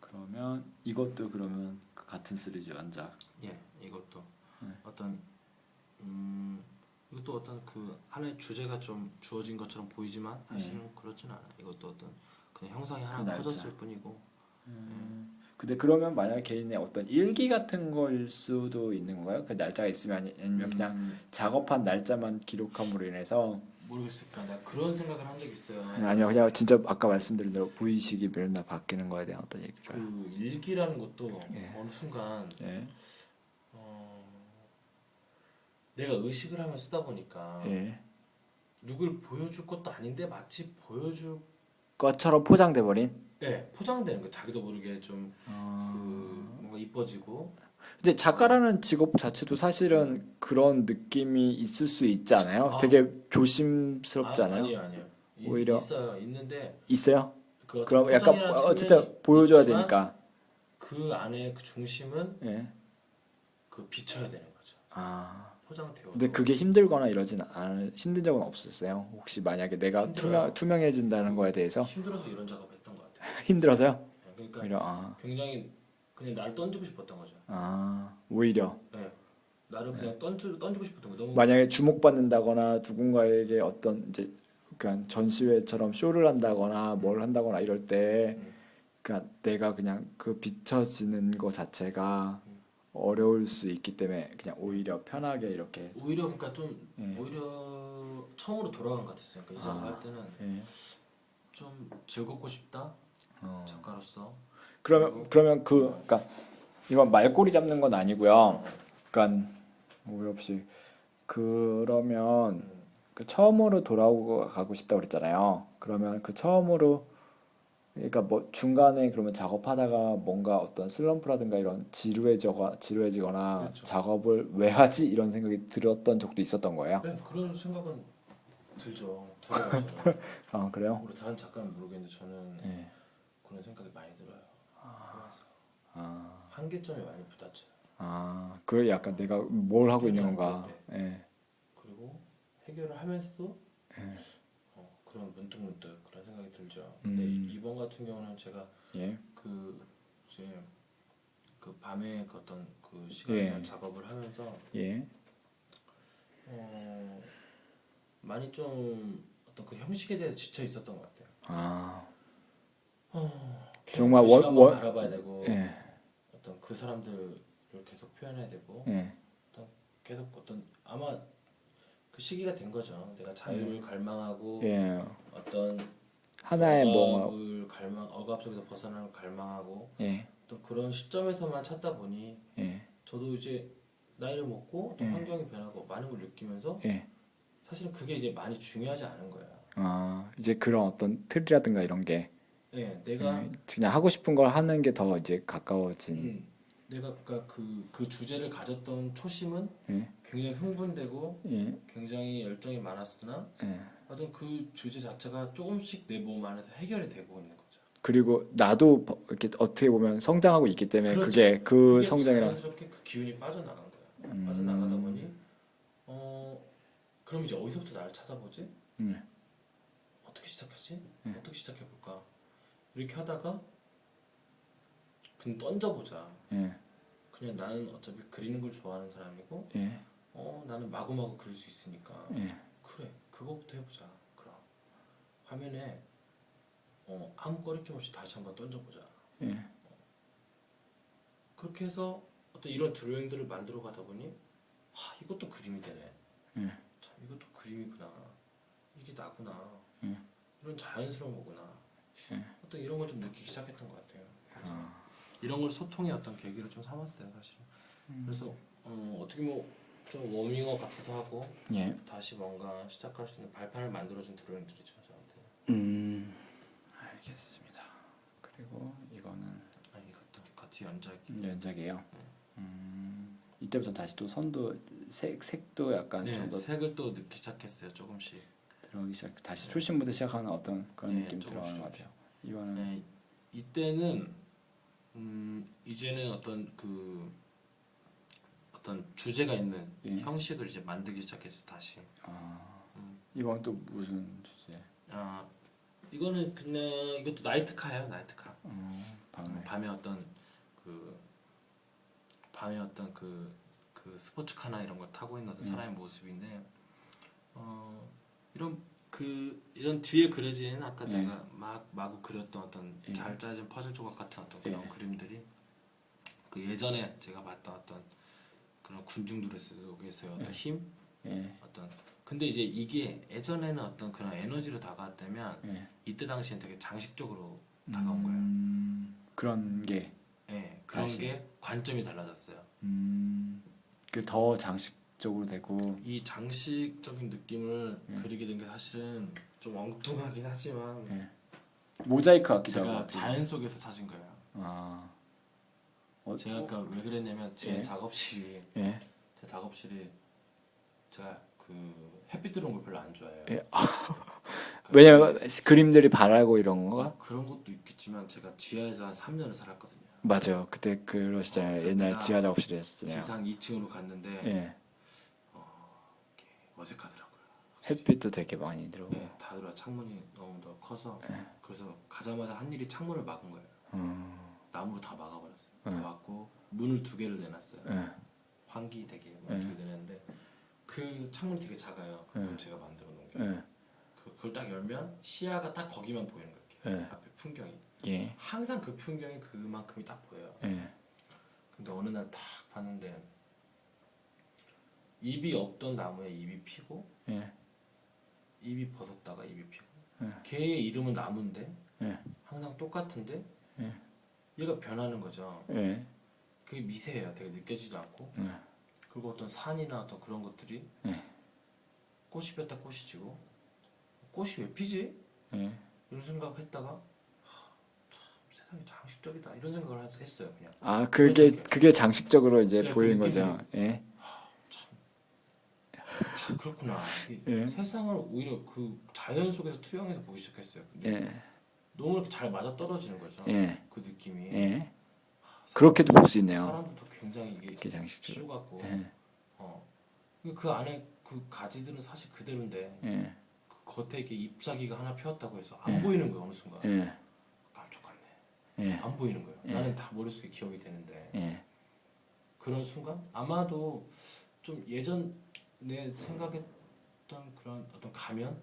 그러면 이것도 그러면 같은 시리즈 원작. 예, 이것도 네. 어떤 이것도 어떤 그 하나의 주제가 좀 주어진 것처럼 보이지만 사실은 그렇진 않아. 이것도 어떤 그냥 형상이 하나 날짜. 커졌을 뿐이고. 근데 그러면 만약 개인의 어떤 일기 같은 거일 수도 있는 건가요? 그 날짜가 있으면 아니면 그냥 작업한 날짜만 기록함으로 인해서 모르겠을까. 내가 그런 생각을 한 적 있어요. 아니요 그냥 진짜 아까 말씀드린 대로 무의식이 맨날 바뀌는 거에 대한 어떤 얘기를. 그 일기라는 것도 예. 어느 순간 예. 내가 의식을 하며 쓰다 보니까 예. 누굴 보여줄 것도 아닌데 마치 보여줄 것처럼 포장돼 버린. 포장되는 거. 자기도 모르게 좀 뭔가 이뻐지고. 근데 작가라는 직업 자체도 사실은 그런 느낌이 있을 수 있지 않아요? 되게 조심스럽지 않아요? 아니요. 오히려 있어요. 있는데 있어요? 그 그럼 약간 포장이라는 어쨌든 측면이 보여줘야 있지만 되니까. 그 안에 그 중심은 예. 그 비춰야 되는 거죠. 아. 포장되어. 근데 그게 힘들거나 이러진 힘든 적은 없었어요? 혹시 만약에 내가 힘들어요. 투명해진다는 거에 대해서 힘들어서 이런 작업했던 것 같아요. 힘들어서요? 그러니까 오히려 굉장히 그냥 나를 던지고 싶었던 거죠. 오히려 나를 그냥 던지고 싶었던 거. 너무 만약에 주목받는다거나 누군가에게 어떤 이제 그냥 전시회처럼 쇼를 한다거나 뭘 한다거나 이럴 때 그냥 내가 그냥 그 비춰지는 거 자체가 어려울 수 있기 때문에 그냥 오히려 편하게 이렇게 오히려 그러니까 좀 예. 오히려 처음으로 돌아간 것 같았어요. 그러니까 이 작업할 때는 예. 좀 즐겁고 싶다. 작가로서. 그러면 그러니까 이건 말꼬리 잡는 건 아니고요. 그러니까 오해 없이 그러면 그 처음으로 돌아오고 가고 싶다고 그랬잖아요. 그러면 그 처음으로 그러니까 뭐 중간에 그러면 작업하다가 뭔가 어떤 슬럼프라든가 이런 지루해지거나 그렇죠. 작업을 왜 하지 이런 생각이 들었던 적도 있었던 거예요. 네, 그런 생각은 들죠. 들어요. 저는. 아 그래요? 우리 다른 작가는 모르겠는데 저는 네. 그런 생각이 많이 들어요. 그래서 한계점이 많이 부딪혀요. 그 약간 내가 뭘 하고 있는 해결이 안 건가. 될 때. 예. 그리고 해결을 하면서도 그런 문득문득 그런 생각이 들죠. 음. 근데 이번 같은 경우는 제가 예. 그 이제 그 밤에 그 어떤 그 시간에 예. 작업을 하면서 예. 많이 좀 어떤 그 형식에 대해 지쳐 있었던 것 같아요. 계속 정말 그 시간만 바라봐야 되고 예. 어떤 그 사람들을 계속 표현해야 되고 예. 어떤 계속 어떤 아마 그 시기가 된 거죠. 내가 자유를 갈망하고 예. 어떤 하나의 뭔가 억압 속에서 벗어나는 걸 갈망하고 예. 또 그런 시점에서만 찾다 보니 예. 저도 이제 나이를 먹고 또 환경이 변하고 많은 걸 느끼면서 예. 사실은 그게 이제 많이 중요하지 않은 거예요. 이제 그런 어떤 틀이라든가 이런 게 내가 그냥 하고 싶은 걸 하는 게 더 이제 가까워진. 내가 그러니까 그 주제를 가졌던 초심은 예. 굉장히 흥분되고 예. 굉장히 열정이 많았으나 예. 하여튼 그 주제 자체가 조금씩 내 몸 안에서 해결이 되고 있는 거죠. 그리고 나도 이렇게 어떻게 보면 성장하고 있기 때문에 그렇죠. 그게 그게 성장이랑 자연스럽게 그 기운이 빠져나간 거야. 빠져나가다 보니 그럼 이제 어디서부터 나를 찾아보지? 어떻게 시작하지? 어떻게 시작해볼까? 이렇게 하다가 그냥 던져보자. 예. 그냥 나는 어차피 그리는 걸 좋아하는 사람이고 예. 나는 마구마구 그릴 수 있으니까 예. 그래 그거부터 해보자. 그럼 화면에 아무 거리낌 없이 다시 한번 던져보자. 예. 그렇게 해서 어떤 이런 드로잉들을 만들어 가다 보니 이것도 그림이 되네. 참 이것도 그림이구나. 이게 나구나. 이런 자연스러운 거구나. 어떤 이런 걸 좀 느끼기 시작했던 것 같아요. 이런 걸 소통의 어떤 계기로 좀 삼았어요, 사실. 그래서 어떻게 좀 워밍업 같기도 하고 예. 다시 뭔가 시작할 수 있는 발판을 만들어준 드로잉들이죠, 저한테. 알겠습니다. 그리고 이거는 이것도 같이 연작이. 연작이에요. 이때부터 다시 또 선도 색도 약간 좀 더 색을 또 넣기 시작했어요, 조금씩. 들어가기 시작. 다시 초심부터 시작하는 어떤 그런 느낌 들어가는 것 조금씩. 같아요. 이거는 이때는 이제는 어떤 주제가 있는 형식을 이제 만들기 시작했어요, 다시. 이건 또 무슨 주제? 이거는 그냥 이것도 나이트카예요, 나이트카. 밤에 어떤 그 스포츠카나 이런 거 타고 있는 어떤 사람의 모습인데 이런 뒤에 그려진 아까 제가 마구 그렸던 어떤 잘 짜진 퍼즐 조각 같은 어떤 그런 그림들이 그 예전에 제가 봤던 어떤 그런 군중 드레스 속에서의 어떤 힘, 어떤 근데 이제 이게 예전에는 어떤 그런 에너지로 다가왔다면 이때 당시엔 되게 장식적으로 다가온 거예요. 그런 게 그런 다시. 게 관점이 달라졌어요. 그 더 장식적으로 되고 이 장식적인 느낌을 그리게 된 게 사실은 좀 엉뚱하긴 하지만 모자이크 같기도 제가 하고 어떻게. 자연 속에서 찾은 거예요. 아, 제가 아까 왜 그랬냐면 제 작업실이 예. 제 작업실이 제가 그 햇빛 들어온 걸 별로 안 좋아해요. 왜냐면 그림들이 바라고 이런 거. 그런 것도 있겠지만 제가 지하에서 한 3년을 살았거든요. 맞아요. 그때 그러시잖아요. 옛날 내가 지하 작업실에 했었잖아요. 지상 2층으로 갔는데 예. 어색하더라고요. 햇빛도 되게 많이 들어오고. 다 들어와. 창문이 너무 더 커서 그래서 가자마자 한 일이 창문을 막은 거예요. 나무로 다 막아버렸어요. 다 막고 문을 2개를 내놨어요. 환기 되게 문을 2개 내놨는데 그 창문이 되게 작아요. 그걸 제가 만들어 놓은 게. 그걸 딱 열면 시야가 딱 거기만 보이는 거예요. 앞에 풍경이. 항상 그 풍경이 그만큼이 딱 보여요. 근데 어느 날 딱 봤는데 잎이 없던 나무에 잎이 피고 잎이 벗었다가 잎이 피고 걔의 이름은 나무인데 항상 똑같은데 얘가 변하는 거죠. 그게 미세해요. 되게 느껴지지도 않고 그리고 어떤 산이나 어떤 그런 것들이 꽃이 폈다 꽃이 지고 꽃이 왜 피지? 이런 생각을 했다가 참 세상이 장식적이다 이런 생각을 했어요. 그냥 아, 그게 장식적으로 이제 그 보이는 느낌이. 거죠. 예. 다 그렇구나. 세상을 오히려 그 자연 속에서 투영해서 보기 시작했어요. 근데 너무 이렇게 잘 맞아 떨어지는 거죠. 그 느낌이. 그렇게도 볼 수 있네요. 사람들도 굉장히 이게 장식적으로. 치유 같고. 그 안에 그 가지들은 사실 그대로인데 그 겉에 이렇게 잎사귀가 하나 피었다고 해서 안 보이는 거예요. 어느 순간. 깜짝같네. 안 보이는 거예요. 나는 다 머릿속에 기억이 되는데 그런 순간 아마도 좀 예전에 생각했던 그런 어떤 가면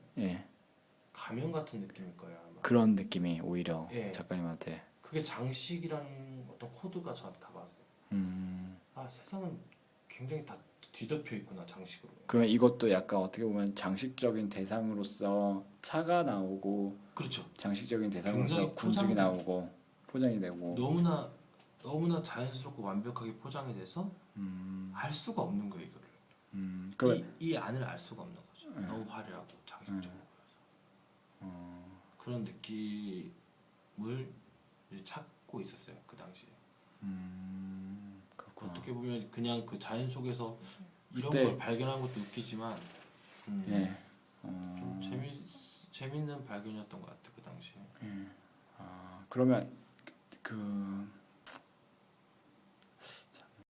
같은 느낌일 거예요. 아마. 그런 느낌이 오히려 작가님한테. 그게 장식이라는 어떤 코드가 저한테 다가왔어요. 아 세상은 굉장히 다 뒤덮여 있구나 장식으로. 그러면 이것도 약간 어떻게 보면 장식적인 대상으로서 차가 나오고, 그렇죠. 장식적인 대상으로서 굉장히 군중이 나오고 포장이 되고. 너무나 자연스럽고 완벽하게 포장이 돼서 알 수가 없는 거예요 이거를. 이 안을 알 수가 없는 거죠. 너무 화려하고 장식적으로 그런 느낌을 이제 찾고 있었어요 그 당시에. 어떻게 보면 그냥 그 자연 속에서 이런 걸 발견한 것도 웃기지만 좀 재밌는 발견이었던 것 같아요 그 당시에. 그러면 그